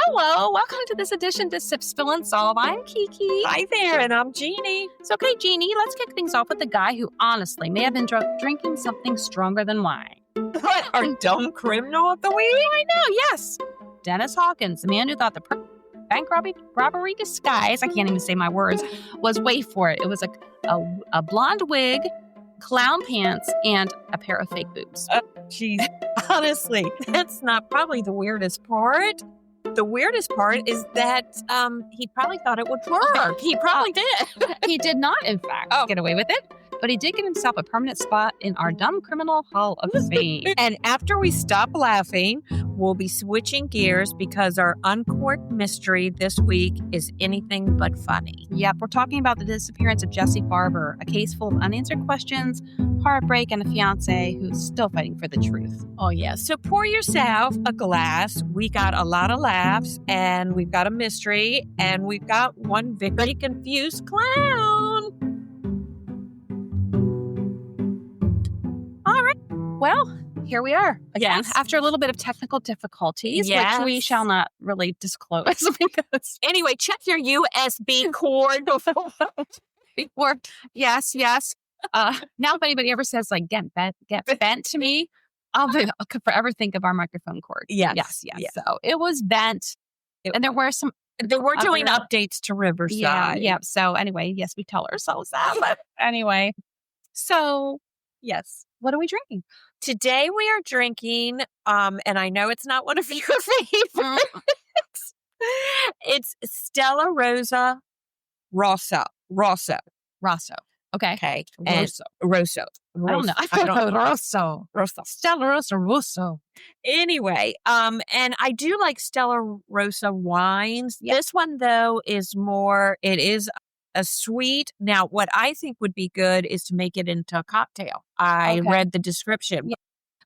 Hello, welcome to this edition to Sip, Spill, and Solve. I'm Kiki. Hi there, and I'm Jeannie. So, okay, Jeannie, let's kick things off with the guy who honestly may have been drinking something stronger than wine. What, our dumb criminal of the week? I know, yes. Dennis Hawkins, the man who thought the bank robbery disguise, I can't even say my words, was, wait for it, it was a blonde wig, clown pants, and a pair of fake boobs. Jeez. Honestly, that's not probably the weirdest part. The weirdest part is that he probably thought it would work. He probably did. He did not, in fact, get away with it. But he did get himself a permanent spot in our Dumb Criminal Hall of Fame. And after we stop laughing, we'll be switching gears because our uncorked mystery this week is anything but funny. Yep, we're talking about the disappearance of Jesse Farber, a case full of unanswered questions, heartbreak, and a fiance who's still fighting for the truth. Oh, yeah. So pour yourself a glass. We got a lot of laughs, and we've got a mystery, and we've got one very confused clown. All right. Well, here we are. Again, Yes. after a little bit of technical difficulties, Yes. which we shall not really disclose because Anyway, check your USB cord. before, yes. Now, if anybody ever says like get bent to me, I'll forever think of our microphone cord. Yes. Yes. So it was bent, and there were some. They were doing other- updates to Riverside. Yeah. So anyway, yes, we tell ourselves that. But anyway, so yes, what are we drinking? Today we are drinking, and I know it's not one of your favorites. It's Stella Rosa Rosso. Okay. Okay. And Rosso. I don't know. I don't know. Rosso. Stella Rosa Rosso. Anyway, and I do like Stella Rosa wines. Yeah. This one, though, it is a sweet. Now, what I think would be good is to make it into a cocktail. I Okay. read the description. Yeah.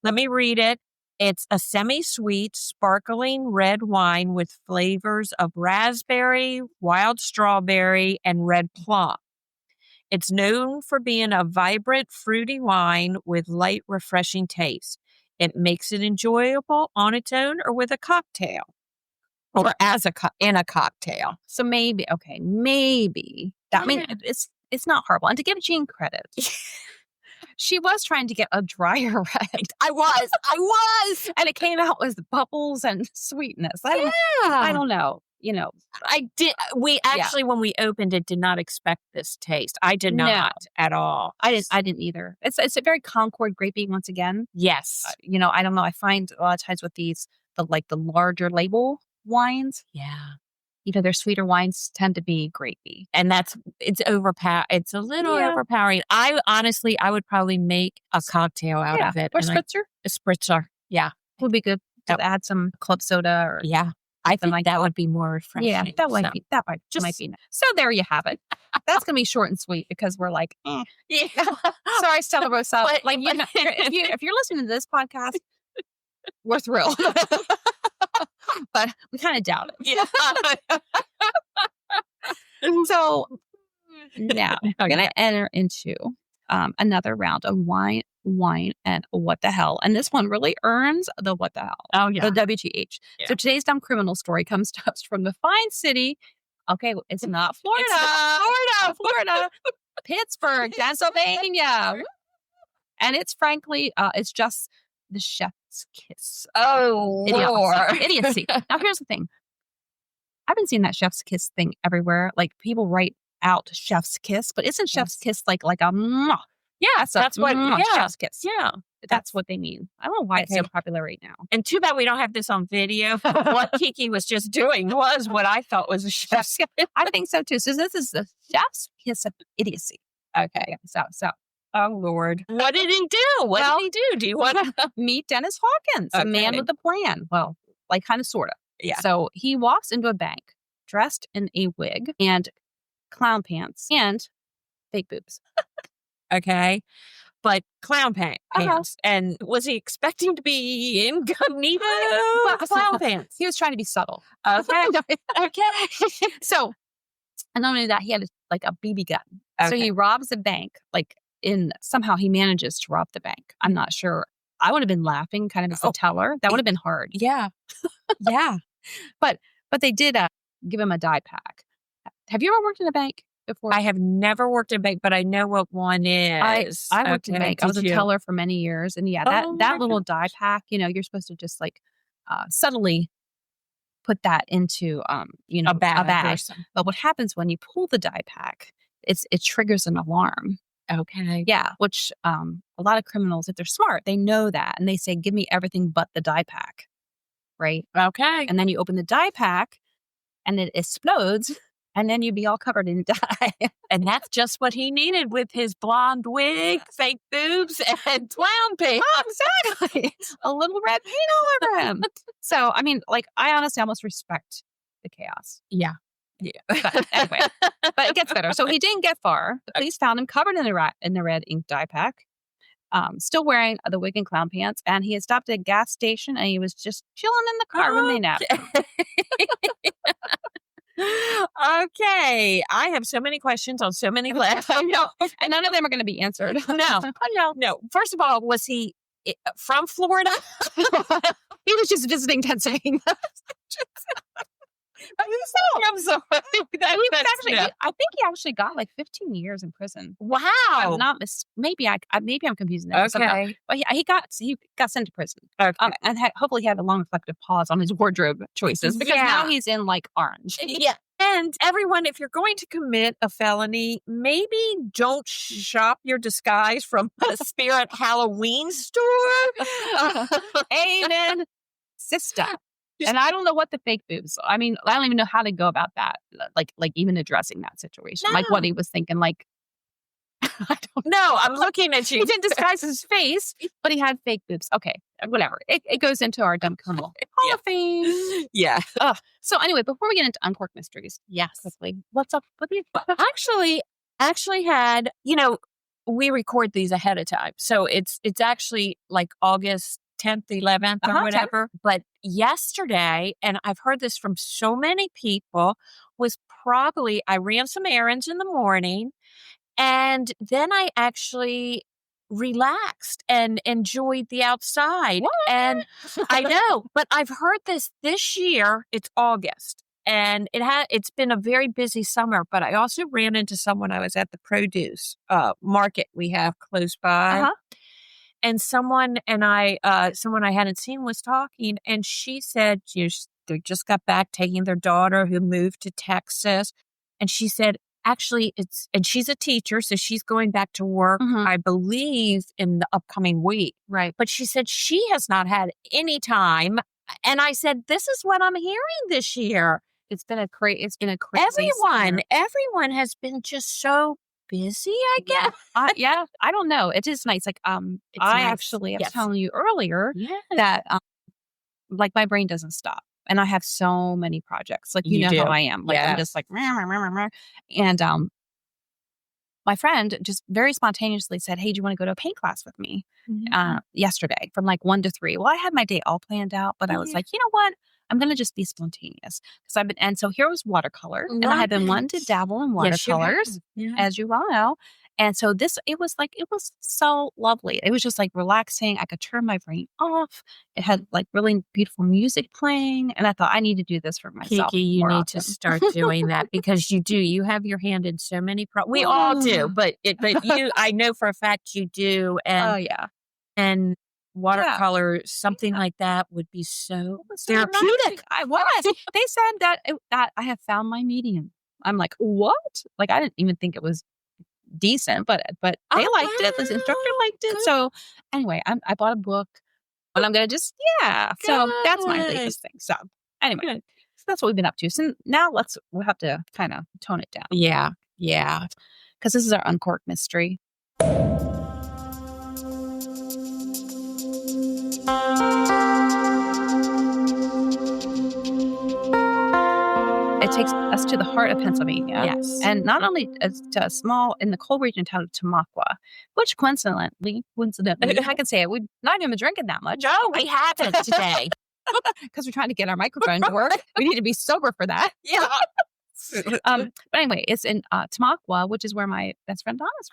Let me read it. It's a semi-sweet, sparkling red wine with flavors of raspberry, wild strawberry, and red plum. It's known for being a vibrant, fruity wine with light, refreshing taste. It makes it enjoyable on its own or with a cocktail, or in a cocktail. So maybe that means it's not horrible. And to give Jean credit, she was trying to get a drier red. I was. And it came out with bubbles and sweetness. I don't know. I did. We actually, when we opened it, did not expect this taste. I did not at all. I didn't either. It's a very Concord grapey once again. Yes. I don't know. I find a lot of times with these, the larger label wines, Yeah. their sweeter wines tend to be grapey. And it's overpower. It's a little overpowering. I would probably make a cocktail out of it. Or and spritzer. A spritzer. Yeah. Would be good to add some club soda or Yeah. I think like that would be more refreshing. yeah, that might be nice. So there you have it. That's gonna be short and sweet because we're like, Yeah. sorry, Stella Rosa. But- If you're listening to this podcast, we're thrilled. But we kind of doubt it. Yeah. So now we're gonna enter into another round of wine and what the hell. And this one really earns the what the hell. Oh, yeah. The WTH. Yeah. So today's dumb criminal story comes to us from the fine city. Okay, it's not Florida. Florida. Pittsburgh, Pennsylvania. And it's frankly, it's just the chef's kiss. Oh, Lord. Idiocy. Now, here's the thing. I've been seeing that chef's kiss thing everywhere. Like, people write out chef's kiss, but isn't chef's kiss like a mwah? Yeah, that's what chef's kiss. Yeah. That's what they mean. I don't know why it's so popular right now. And too bad we don't have this on video. What Kiki was just doing was what I thought was a chef's kiss. I think so too. So this is the chef's kiss of idiocy. Okay. So Oh, Lord. What did he do? What did he do? Do you want to meet Dennis Hawkins, a man Okay. with a plan? Well, like kind of, sort of. Yeah. So he walks into a bank dressed in a wig and clown pants and fake boobs. Okay. But clown pants. Uh-huh. And was he expecting to be incognito? Clown pants. He was trying to be subtle. Okay. Okay. So, and not only that, he had like a BB gun. So Okay. he robs a bank, somehow he manages to rob the bank. I'm not sure. I would have been laughing kind of as a teller. That would have been hard. Yeah. Yeah. But But they did give him a die pack. Have you ever worked in a bank before? I have never worked in a bank, but I know what one is. I worked in a bank. I was a teller for many years. And yeah, that little die pack, you're supposed to just like subtly put that into, a bag. But what happens when you pull the die pack, it triggers an alarm. Okay. Yeah, which a lot of criminals, if they're smart, they know that. And they say, give me everything but the die pack. Right? Okay. And then you open the die pack and it explodes. And then you'd be all covered in dye. And that's just what he needed with his blonde wig, fake boobs, and clown paint. Oh, exactly. A little red paint all over him. So, I mean, like, I honestly almost respect the chaos. Yeah. But anyway, but it gets better. So he didn't get far. The police found him covered in the red ink dye pack, still wearing the wig and clown pants. And he had stopped at a gas station and he was just chilling in the car when they nabbed him. Okay. I have so many questions on so many left. I know. And none of them are going to be answered. No. First of all, was he from Florida? He was just visiting Pennsylvania. I'm sorry. I think he actually got like 15 years in prison. Wow. I'm not maybe I'm confusing that. Okay. But he got sent to prison. Okay. And hopefully he had a long reflective pause on his wardrobe choices because now he's in like orange. Yeah. And everyone, if you're going to commit a felony, maybe don't shop your disguise from a Spirit Halloween store. Amen, sister. And I don't know what the fake boobs. I mean, I don't even know how to go about that. Like even addressing that situation, like what he was thinking. Like, I don't know. I'm looking at you. He didn't disguise his face, but he had fake boobs. Okay, whatever. It goes into our dumb criminal Hall of Fame. Yeah. So anyway, before we get into uncorked mysteries, quickly, what's up with you? Actually had, we record these ahead of time, so it's actually like August 10th, 11th, or whatever. 10th. But yesterday, and I've heard this from so many people, was probably I ran some errands in the morning, and then I actually relaxed and enjoyed the outside. What? And I know, but I've heard this year. It's August. And it's been a very busy summer, but I also ran into someone. I was at the produce market we have close by. And someone I hadn't seen was talking, and she said they just got back taking their daughter who moved to Texas. And she said, actually, and she's a teacher, so she's going back to work, I believe, in the upcoming week. Right. But she said she has not had any time. And I said, this is what I'm hearing this year. It's been a crazy. Everyone has been just so busy, I guess. I don't know. It is nice. Like, I was telling you earlier that, like, my brain doesn't stop. And I have so many projects. Like, you know how I am. Like, I'm just like, and my friend just very spontaneously said, hey, do you want to go to a paint class with me yesterday from like 1 to 3? Well, I had my day all planned out, but I was like, you know what? I'm going to just be spontaneous. And so here was watercolor. And I had been wanting to dabble in watercolors, as you well know. And so it was so lovely. It was just like relaxing. I could turn my brain off. It had like really beautiful music playing. And I thought, I need to do this for myself. Kiki, you need to start doing that because you do. You have your hand in so many we all do, but you, I know for a fact you do. And, and watercolor, something like that would be so therapeutic. I was. They said that I have found my medium. I'm like, what? Like, I didn't even think it was decent, but they liked it. The instructor liked it. So anyway, I bought a book, and I'm gonna just So that's my latest thing. So anyway, so that's what we've been up to. So now we'll have to kind of tone it down. Yeah, because this is our uncorked mystery. It takes us to the heart of Pennsylvania. Yes. And not only to a small, in the coal region town of Tamaqua, which coincidentally, I can say it, we've not even been drinking that much. No, we haven't today. Because we're trying to get our microphone to work. We need to be sober for that. Yeah. But anyway, it's in Tamaqua, which is where my best friend Donna's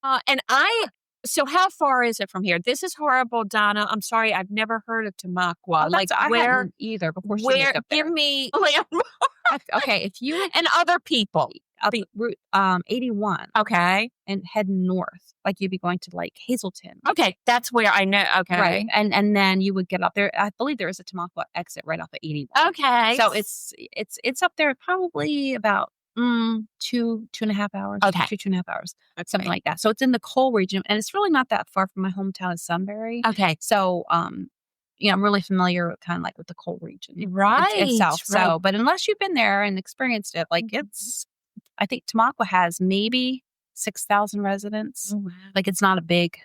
from. And I So how far is it from here? This is horrible, Donna. I'm sorry. I've never heard of Tamaqua. I where hadn't either before she where moved up there. give me landmark Okay, if you and other people. up Route 81 Okay. and head north, like you'd be going to like Hazelton. Okay, that's where I know. Okay. Right. And then you would get up there. I believe there is a Tamaqua exit right off of 81. Okay. So it's up there probably about 2.5 hours. Okay. 2.5 hours. Okay. Something like that. So it's in the coal region, and it's really not that far from my hometown of Sunbury. Okay. So I'm really familiar with kind of like with the coal region. Right. Itself. Right. So, but unless you've been there and experienced it, like I think Tamaqua has maybe 6,000 residents. Oh, wow. Like it's not a big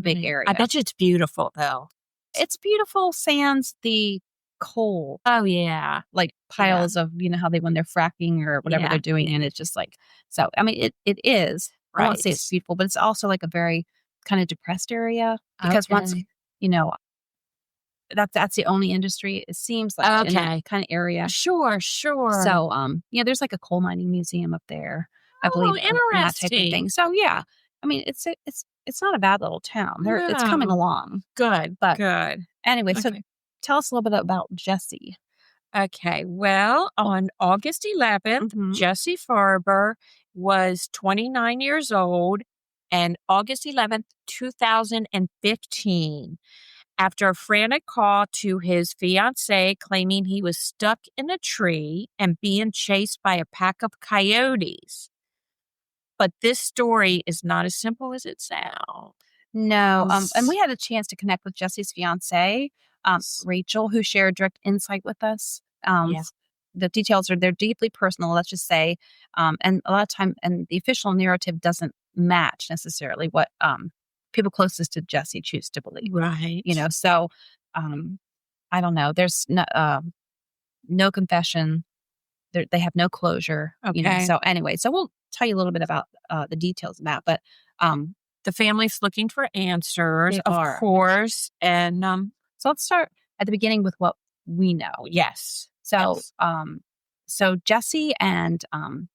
area. I bet you it's beautiful though. It's beautiful sans the coal, Oh yeah. like piles of, how when they're fracking or whatever they're doing. And it's just like, so, I mean, it is, I won't say it's beautiful, but it's also like a very kind of depressed area because once, that's the only industry it seems like in that kind of area. Sure. So, there's like a coal mining museum up there, I believe. Interesting. And that type of thing. So, yeah, I mean, it's not a bad little town. It's coming along. Good. But good. Anyway, so tell us a little bit about Jesse. Okay. Well, on August 11th, Jesse Farber was 29 years old, and August 11th, 2015. After a frantic call to his fiancée claiming he was stuck in a tree and being chased by a pack of coyotes. But this story is not as simple as it sounds. No. And we had a chance to connect with Jesse's fiancée, Rachel, who shared direct insight with us. The details they're deeply personal, let's just say. And a lot of time, and the official narrative doesn't match necessarily what people closest to Jesse choose to believe. Right. So I don't know. There's no confession. They have no closure. Okay. So anyway, so we'll tell you a little bit about the details of that. But the family's looking for answers, of course. And so let's start at the beginning with what we know. Yes. So so Jesse and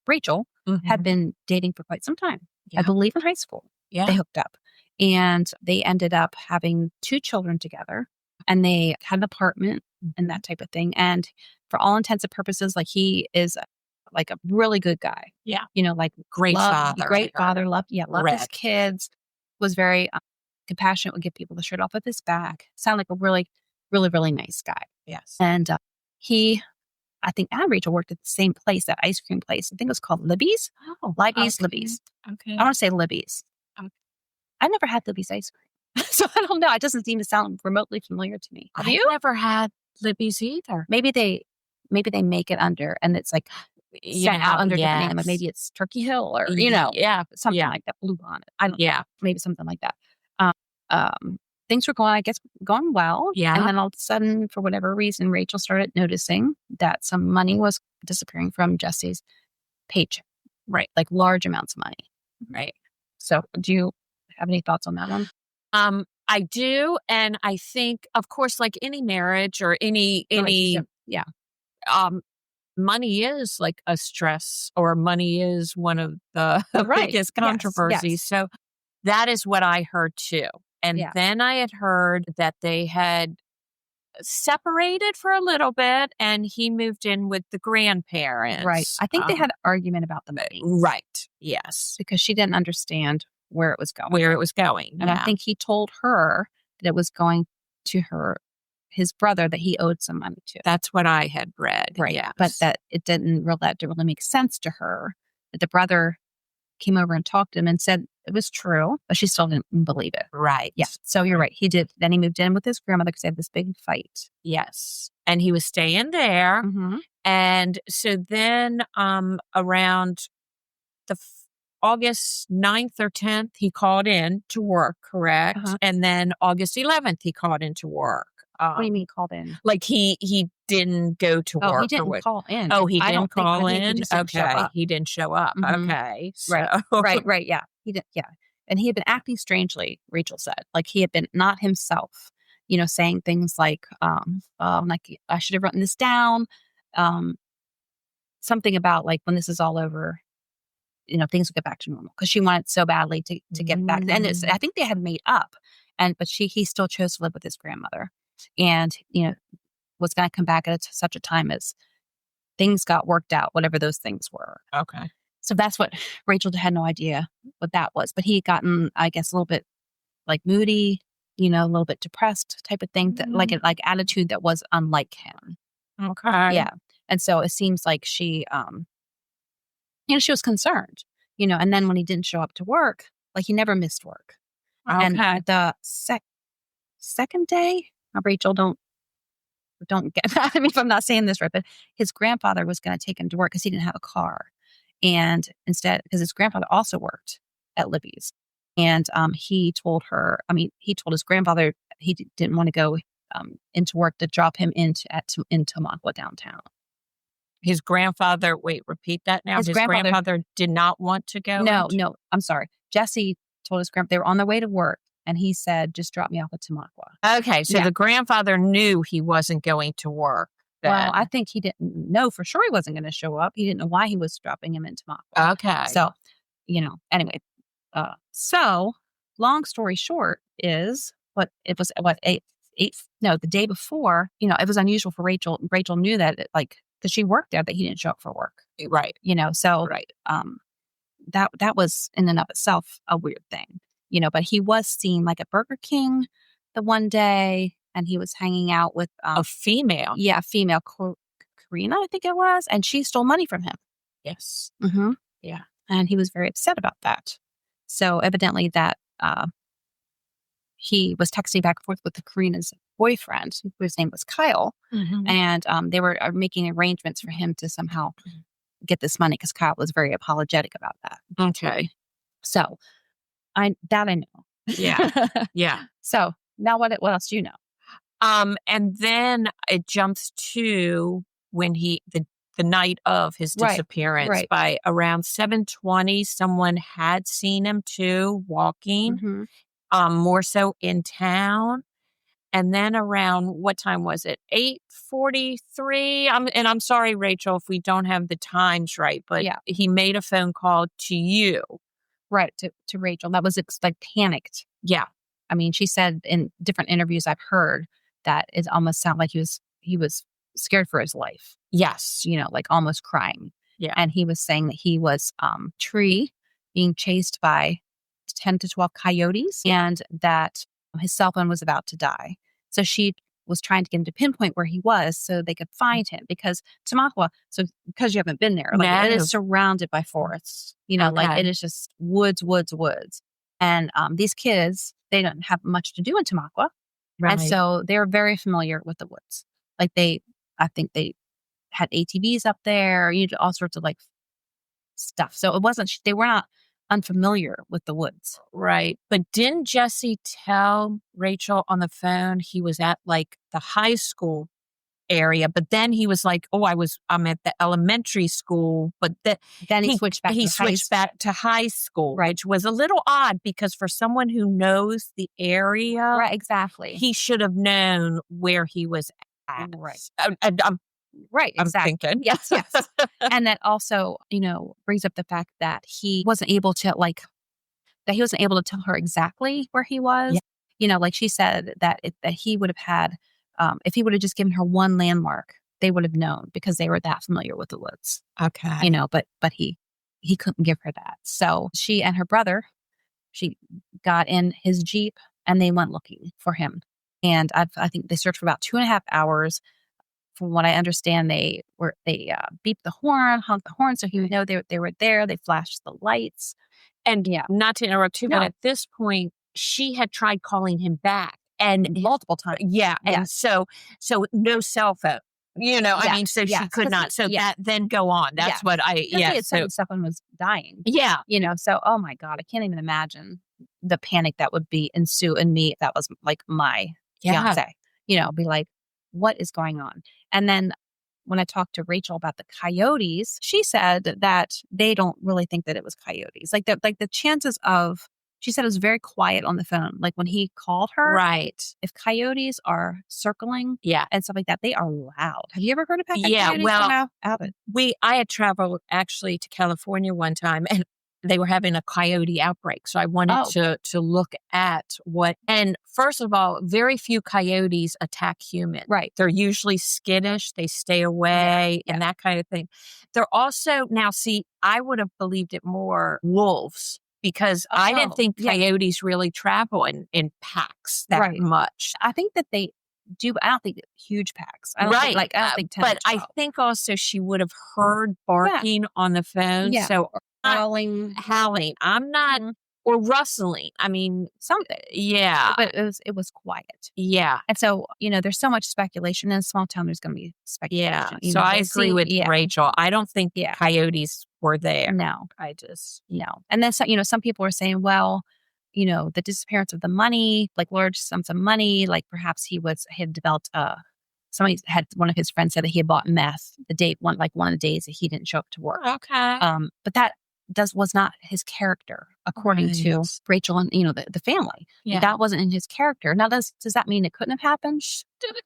Rachel had been dating for quite some time. I believe in high school. Yeah. They hooked up. And they ended up having 2 children together, and they had an apartment and that type of thing. And for all intents and purposes, like he is like a really good guy. Yeah. Like great father. Loved his kids, was very compassionate, would give people the shirt off of his back. Sounded like a really, really, really nice guy. Yes. And I think Rachel worked at the same place, that ice cream place. I think it was called Libby's. Oh, Libby's. Okay. I want to say Libby's. I never had Libby's ice cream. So I don't know. It doesn't seem to sound remotely familiar to me. Have you? Never had Libby's either. Maybe they make it under, and it's like sent out under different name. Like maybe it's Turkey Hill or, something like that. Blue Bonnet. I don't know. Maybe something like that. Things were going well. Yeah. And then all of a sudden, for whatever reason, Rachel started noticing that some money was disappearing from Jesse's paycheck. Right. Like large amounts of money. Right. So do you have any thoughts on that one? I do. And I think, of course, like any marriage or any money is like a stress, or money is one of the biggest controversies. Yes. So that is what I heard too. And then I had heard that they had separated for a little bit, and he moved in with the grandparents. Right. I think they had an argument about the money. Right. Yes. Because she didn't understand where it was going. And I think he told her that it was going to his brother that he owed some money to. That's what I had read. Right. Yes. But that didn't really make sense to her, that the brother came over and talked to him and said it was true, but she still didn't believe it. Right. Yeah. So you're right. He did. Then he moved in with his grandmother because they had this big fight. Yes. And he was staying there. Mm-hmm. And so then around the August 9th or 10th, he called in to work, correct? Uh-huh. And then August 11th, he called in to work. What do you mean called in? Like he didn't go to work. Oh, he didn't call in. Oh, he didn't call in? Okay. He didn't show up. Mm-hmm. Okay. So. Right. Yeah. He did. Yeah. And he had been acting strangely, Rachel said. Like he had been not himself, saying things like I should have written this down. Something about like, when this is all over, things would get back to normal because she wanted so badly to get back. And I think they had made up, but he still chose to live with his grandmother, and was going to come back at such a time as things got worked out, whatever those things were. Okay. So that's what Rachel had no idea what that was, but he had gotten, I guess, a little bit like moody, a little bit depressed type of thing, that like attitude that was unlike him. Okay. Yeah. And so it seems like she, she was concerned, and then when he didn't show up to work, like he never missed work. Okay. And the second day, Rachel, don't get mad at me if I'm not saying this right, but his grandfather was going to take him to work because he didn't have a car. And instead, because his grandfather also worked at Libby's, and he told his grandfather he didn't want to go into work to drop him in Tamaqua downtown. His grandfather, repeat that now. His grandfather did not want to go? No, I'm sorry. Jesse told his grandfather, they were on their way to work, and he said, just drop me off at Tamaqua. Okay, so the grandfather knew he wasn't going to work then. Well, I think he didn't know for sure he wasn't going to show up. He didn't know why he was dropping him in Tamaqua. Okay. So, anyway. So long story short is the day before, it was unusual for Rachel. Rachel knew that because she worked there, that he didn't show up for work. Right. So right. That was in and of itself a weird thing, but he was seen like at Burger King the one day, and he was hanging out with a female. Yeah, a female, Karina, I think it was, and she stole money from him. Yes. Mm-hmm. Yeah. And he was very upset about that. So evidently that he was texting back and forth with Karina's boyfriend, whose name was Kyle, and they were making arrangements for him to somehow get this money because Kyle was very apologetic about that. Okay. So I know. Yeah. Yeah. So now what else do you know? And then it jumps to when the night of his disappearance. Right. By around 7:20, someone had seen him too walking, more so in town. And then around, what time was it? 8:43. I'm sorry, Rachel, if we don't have the times right, but he made a phone call to you. Right, to Rachel. That was panicked. Yeah. I mean, she said in different interviews I've heard that it almost sounded like he was scared for his life. Yes. Almost crying. Yeah. And he was saying that he was tree being chased by 10 to 12 coyotes, and that his cell phone was about to die. So she was trying to get him to pinpoint where he was so they could find him, because Tamaqua, because you haven't been there, it is surrounded by forests. It is just woods. And these kids, they don't have much to do in Tamaqua. Right. And so they're very familiar with the woods. I think they had ATVs up there, all sorts of stuff. So they were not unfamiliar with the woods. Right. But didn't Jesse tell Rachel on the phone he was at the high school area, but then he was like, I'm at the elementary school, but then he switched back to high school, right. Which was a little odd because for someone who knows the area, right, exactly, he should have known where he was at. Right. Right, exactly. I'm thinking. Yes. And that also, brings up the fact that he wasn't able to tell her exactly where he was. Yeah. She said that he would have had, if he would have just given her one landmark, they would have known because they were that familiar with the woods. Okay. But he couldn't give her that. So she and her brother, she got in his Jeep and they went looking for him. And I think they searched for about 2.5 hours. From what I understand, they beeped the horn, honked the horn, so he would know they were there. They flashed the lights, and not to interrupt you, but at this point, she had tried calling him back and multiple times. Yeah, and so no cell phone. I mean, so she could not. So that then go on. That's what I. Yeah, so someone was dying. Yeah, So oh my God, I can't even imagine the panic that would ensue in me if that was my fiance. Be like, what is going on? And then when I talked to Rachel about the coyotes, she said that they don't really think that it was coyotes. The chances of, she said it was very quiet on the phone. When he called her, right? If coyotes are circling, and stuff like that, they are loud. Have you ever heard of coyotes? Yeah, well, out? I had traveled actually to California one time, and they were having a coyote outbreak. So I wanted to look at what, and first of all, very few coyotes attack humans. Right. They're usually skittish. They stay away and that kind of thing. They're also, now see, I would have believed it more wolves, because I didn't think coyotes really travel in packs that much. I think that they do, but I don't think huge packs. I don't think, I don't think 10 but to 12. I think also she would have heard barking on the phone. Yeah. So howling. I'm not, or rustling. I mean, something. Yeah. But it was quiet. Yeah. And so, there's so much speculation in a small town. There's going to be speculation. Yeah. So I agree with Rachel. I don't think coyotes were there. No. No. And then, some people are saying, well, the disappearance of the money, like large sums of money, like perhaps he had developed, somebody had, one of his friends said that he had bought meth one of the days that he didn't show up to work. Okay. But that was not his character, according to Rachel and, the family. Yeah. That wasn't in his character. Now, does that mean it couldn't have happened?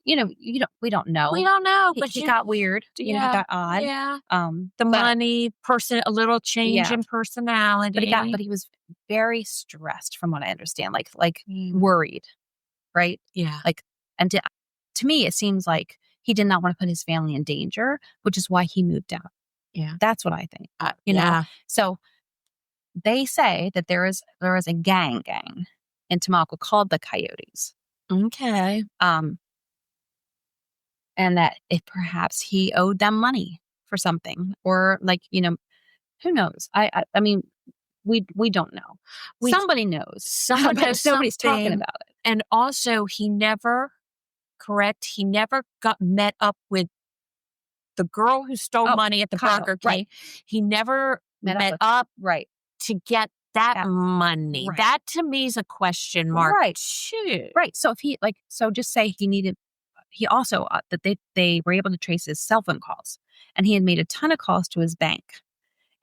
We don't know. We don't know. But he got weird. He got odd. Yeah. The money, a little change in personality. But he was very stressed, from what I understand. Like worried, right? Yeah. And to me, it seems like he did not want to put his family in danger, which is why he moved out. Yeah. That's what I think. You know? So they say that there is a gang in Tamaulipas called the Coyotes. Okay. And that if perhaps he owed them money for something, or who knows? I mean, we don't know. Somebody knows. But nobody's talking about it. And also, he never got met up with the girl who stole money at the Burger King. Right. He never met up to get that money. Right. That to me is a question mark. Right. Too. Right. So if he just say he also that they were able to trace his cell phone calls, and he had made a ton of calls to his bank,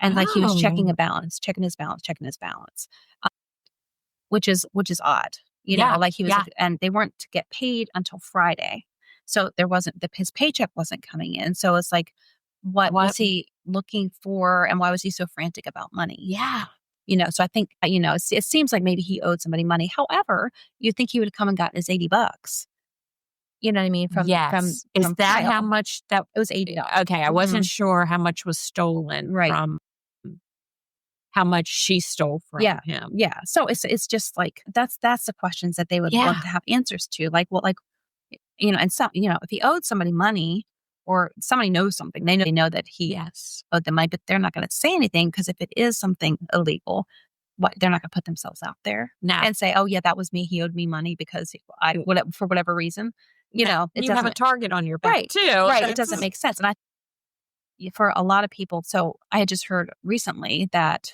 and he was checking his balance, which is odd. He was, and they weren't to get paid until Friday. So there wasn't, his paycheck wasn't coming in. So it's like, what was he looking for, and why was he so frantic about money? Yeah. So I think, it seems like maybe he owed somebody money. However, you'd think he would have come and gotten his $80. You know what I mean? Is that how much that it was $80? Okay. I wasn't sure how much was stolen from how much she stole from him. Yeah. So it's just like, that's the questions that they would want to have answers to. And so, if he owed somebody money, or somebody knows something, they know that he owed them money, but they're not going to say anything, because if it is something illegal, they're not going to put themselves out there and say, oh yeah, that was me. He owed me money because for whatever reason, it doesn't have a target on your back too. Right. It doesn't make sense. And for a lot of people, so I had just heard recently that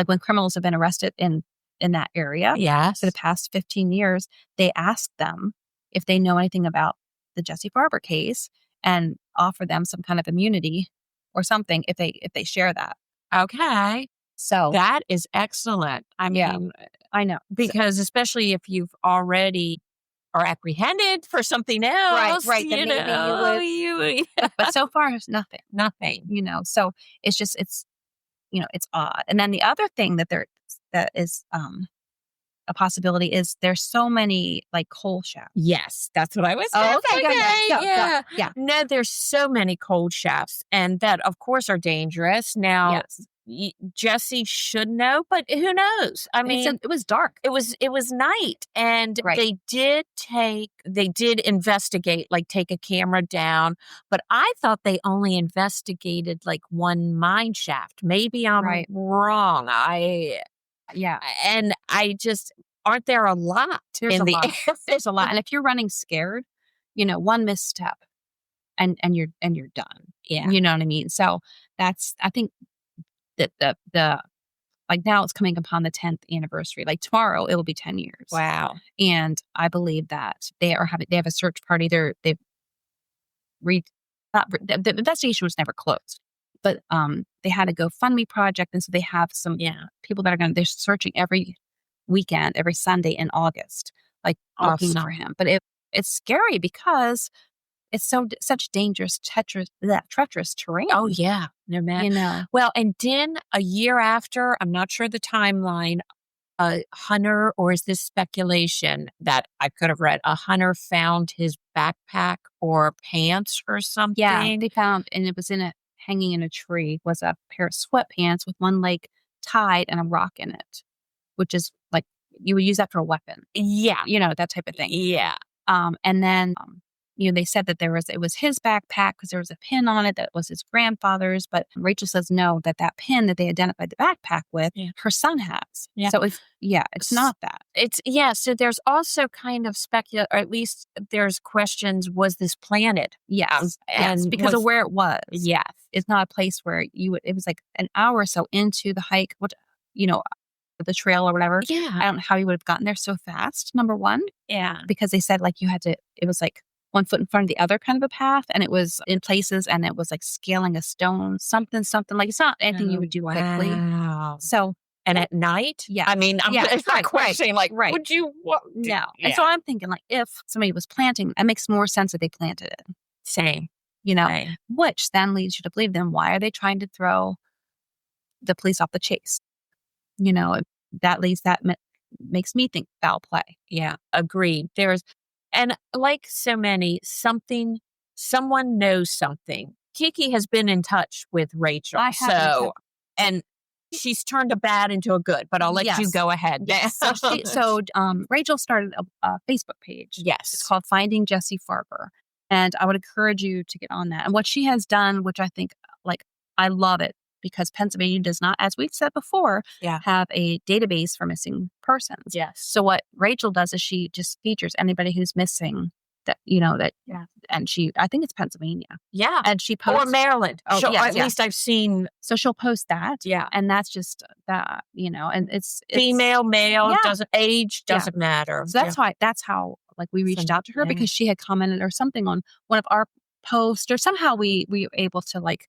when criminals have been arrested in that area for the past 15 years, they ask them if they know anything about the Jesse Farber case, and offer them some kind of immunity or something if they share that. Okay. So that is excellent. I mean, I know, because especially if you've already are apprehended for something else, right. Then maybe you would. But so far, it's nothing. So it's just, it's odd. And then the other thing that is a possibility is there's so many coal shafts. Yes, that's what I was saying. Okay. Yeah. No, there's so many coal shafts, and that of course are dangerous. Now, Jesse should know, but who knows? I mean, it was dark. It was night, and they did investigate, take a camera down. But I thought they only investigated one mine shaft. Maybe I'm wrong. And I just, aren't there a lot? There's a lot. And if you're running scared, one misstep and you're done. Yeah. You know what I mean? So I think that the now it's coming upon the 10th anniversary. Tomorrow it will be 10 years. Wow. And I believe that they have a search party. The investigation was never closed. But they had a GoFundMe project, and so they have some people that they're searching every weekend, every Sunday in August, looking for him. But it's scary because it's such dangerous, treacherous terrain. Oh, yeah. No matter. You know. Well, and then a year after, I'm not sure the timeline, a hunter, or is this speculation that I could have read, a hunter found his backpack or pants or something? Yeah, they found, and it was hanging in a tree, was a pair of sweatpants with one leg tied and a rock in it, which is like, you would use that for a weapon. Yeah. You know, that type of thing. Yeah. And then, they said that it was his backpack because there was a pin on it that was his grandfather's. But Rachel says no, that pin that they identified the backpack with, her son has. Yeah. So it's not that. So there's also kind of or at least there's questions, was this planted? Yes. And yes, because of where it was. Yes. It's not a place where it was like an hour or so into the hike, the trail or whatever. Yeah. I don't know how you would have gotten there so fast, number one. Yeah. Because they said like it was like one foot in front of the other kind of a path, and it was in places, and it was like scaling a stone, something like, it's not anything you would do quickly. Wow. So, and at night? Yeah. I mean, it's not questioning, like, right. Would you? What? No. Yeah. And so I'm thinking, like, if somebody was planting, it makes more sense that they planted it. Same. Same. Which then leads you to believe, then why are they trying to throw the police off the chase? That makes me think foul play. Yeah, agreed. And like so many, someone knows something. Kiki has been in touch with Rachel. And she's turned a bad into a good, but I'll let you go ahead. Yes. So Rachel started a Facebook page. Yes. It's called Finding Jesse Farber. And I would encourage you to get on that. And what she has done, which I think, like, I love it, because Pennsylvania does not, as we've said before, have a database for missing persons. Yes. So what Rachel does is she just features anybody who's missing and I think it's Pennsylvania. Yeah. And she posts. Or Maryland. At least I've seen. So she'll post that. Yeah. And that's just that, and it's female, male, doesn't matter. So that's how like we reached out to her, because she had commented or something on one of our posts, or somehow we were able to like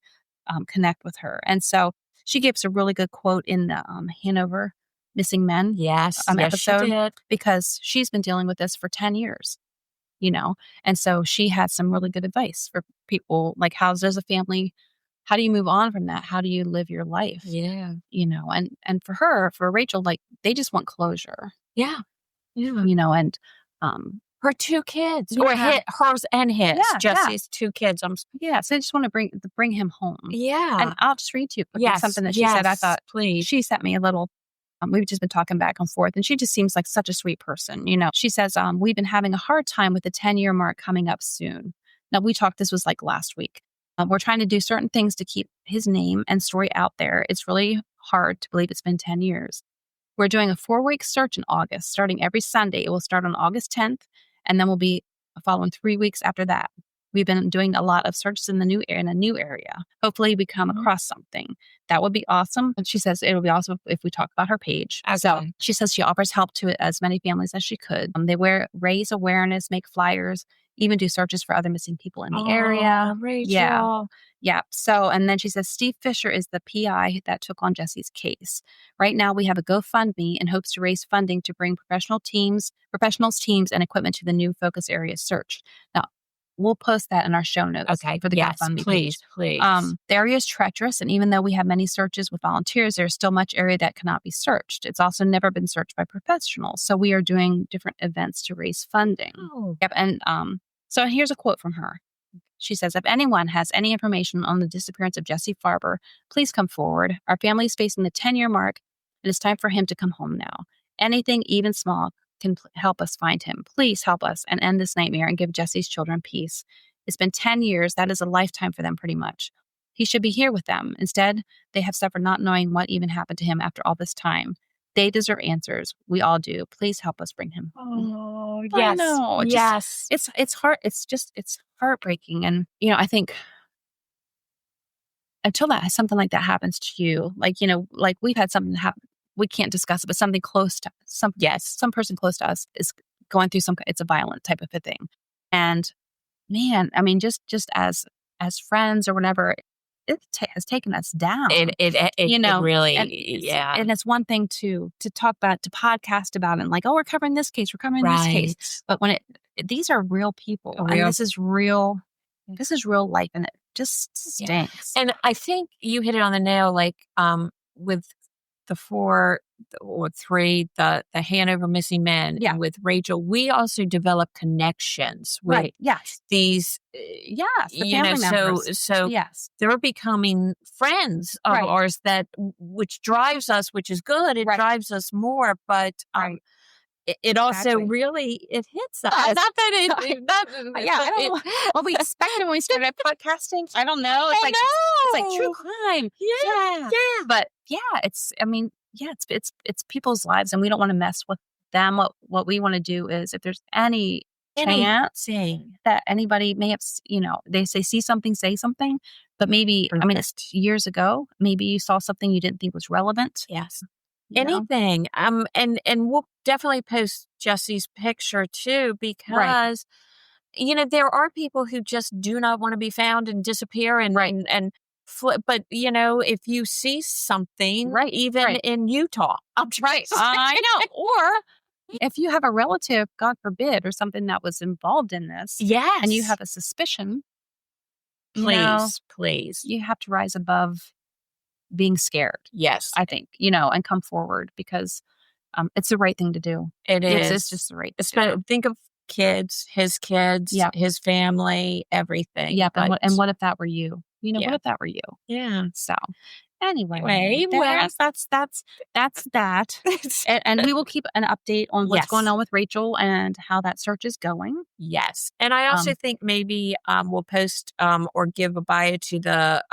connect with her. And so she gives a really good quote in the Hanover Missing Men episode, she did. because she's been dealing with this for 10 years, and so she had some really good advice for people, like, how does a family, how do you move on from that? How do you live your life? Yeah. And for Rachel, like, they just want closure. Yeah. Yeah. And her two kids, or hers and his, Jesse's two kids. So I just want to bring him home. Yeah. And I'll just read to you something that she said. I thought, please. She sent me a little, we've just been talking back and forth, and she just seems like such a sweet person. She says, we've been having a hard time with the 10-year mark coming up soon. Now, this was like last week. We're trying to do certain things to keep his name and story out there. It's really hard to believe it's been 10 years. We're doing a 4-week search in August, starting every Sunday. It will start on August 10th, and then we'll be following 3 weeks after that. We've been doing a lot of searches in a new area. Hopefully we come across something. That would be awesome. And she says it would be awesome if we talk about her page. Okay. So she says she offers help to as many families as she could. They raise awareness, make flyers, even do searches for other missing people in the area. Rachel. Yeah. So, and then she says, Steve Fisher is the PI that took on Jesse's case. Right now we have a GoFundMe in hopes to raise funding to bring professionals, teams, and equipment to the new focus area search. Now, we'll post that in our show notes for the GoFundMe page. Please. The area is treacherous, and even though we have many searches with volunteers, there's still much area that cannot be searched. It's also never been searched by professionals. So we are doing different events to raise funding. Oh. Yep. And so here's a quote from her. She says, if anyone has any information on the disappearance of Jesse Farber, please come forward. Our family is facing the 10-year mark, and it's time for him to come home now. Anything, even small, can help us find him. Please help us and end this nightmare and give Jesse's children peace. It's been 10 years. That is a lifetime for them, pretty much. He should be here with them. Instead, they have suffered not knowing what even happened to him after all this time. They deserve answers. We all do. Please help us bring him home. Oh, yes. I know. Yes. It's hard. It's heartbreaking. And, I think until something like that happens to you, like we've had something happen. We can't discuss it, but something close to some person close to us is going through it's a violent type of a thing. And man, I mean, just as friends or whatever, it has taken us down. It really, and and it's one thing to talk about, to podcast about it, and like, oh, we're covering this case, this case. But when these are real people, and this is real This is real life, and it just stinks. And I think you hit it on the nail, like with the 4 or 3, the Hanover missing men, and with Rachel, we also develop connections with these, the family members. So they're becoming friends of ours, which drives us, which is good. It drives us more, but it also really it hits us. Not that it. I don't know what we expected when we started podcasting. I don't know. It's like true crime. Yeah. But it's people's lives, and we don't want to mess with them. What we want to do is, if there's any chance that anybody may have, they see something, say something, but maybe it's years ago. Maybe you saw something you didn't think was relevant. Yes. Anything. And we'll definitely post Jesse's picture too, because there are people who just do not want to be found and disappear and flip. But if you see something, even in Utah, I know. Or if you have a relative, God forbid, or something that was involved in this, and you have a suspicion, please, you have to rise above being scared. Yes. I think, and come forward, because it's the right thing to do. It is. It's just the right thing to do. Think of kids, his family, everything. Yeah. And what if that were you? What if that were you? Yeah. So anyway, that's that. and we will keep an update on what's going on with Rachel and how that search is going. Yes. And I also think maybe we'll post or give a bio to the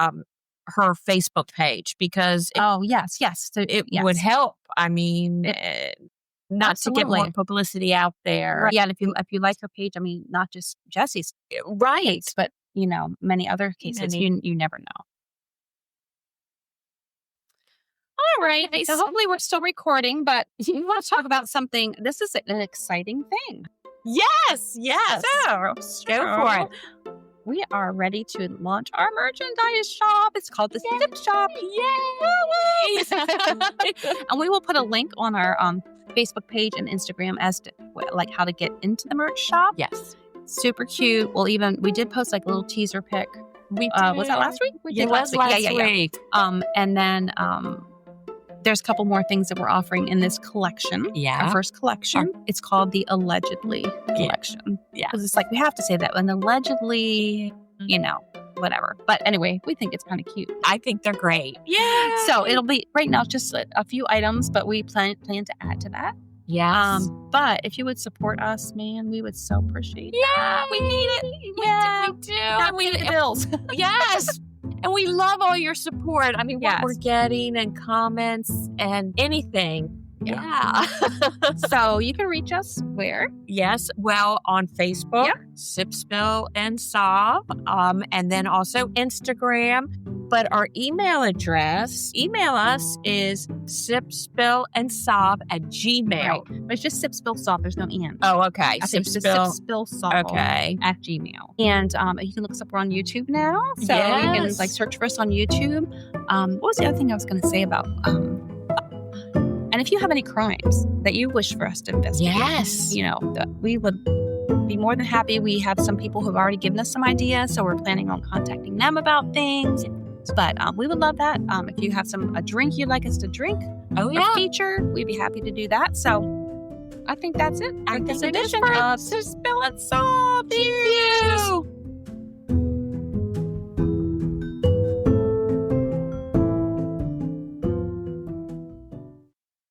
her Facebook page, because so it would help. I mean, not to get more publicity out there. Right. Yeah, and if you like her page, I mean, not just Jesse's case, but many other cases. You never know. All right. So hopefully we're still recording, but we want to talk about something. This is an exciting thing. Yes. So go for it. We are ready to launch our merchandise shop. It's called the Sip Shop. Yay! And we will put a link on our Facebook page and Instagram as to how to get into the merch shop. Yes. Super cute. We did post a little teaser pic. Was that last week? We did last week. And then there's a couple more things that we're offering in this collection. Yeah. Our first collection. It's called the Allegedly collection. Yeah. Because it's we have to say that. And allegedly, whatever. But anyway, we think it's kind of cute. I think they're great. Yeah. So it'll be, right now, just a few items, but we plan to add to that. Yeah. But if you would support us, man, we would so appreciate that. We need it. Yeah. We do. And we need the bills. Yes. And we love all your support. I mean, what we're getting, and comments and anything. Yeah. So you can reach us where? Yes. Well, on Facebook, Sip, Spill, and Sob. And then also Instagram. But our email us is sipspillandsob@gmail. Right. But it's just Sip, Spill, Sob. There's no and. Oh, okay. Sip, Spill, Sob. Okay. @gmail. And you can look us up. We're on YouTube now. So you can search for us on YouTube. What was the other thing I was going to say about... And if you have any crimes that you wish for us to investigate, we would be more than happy. We have some people who have already given us some ideas, so we're planning on contacting them about things. But we would love that. If you have a drink you'd like us to drink, or feature, we'd be happy to do that. So I think that's it. This edition of Sip, Spill, and Sob. Thank you.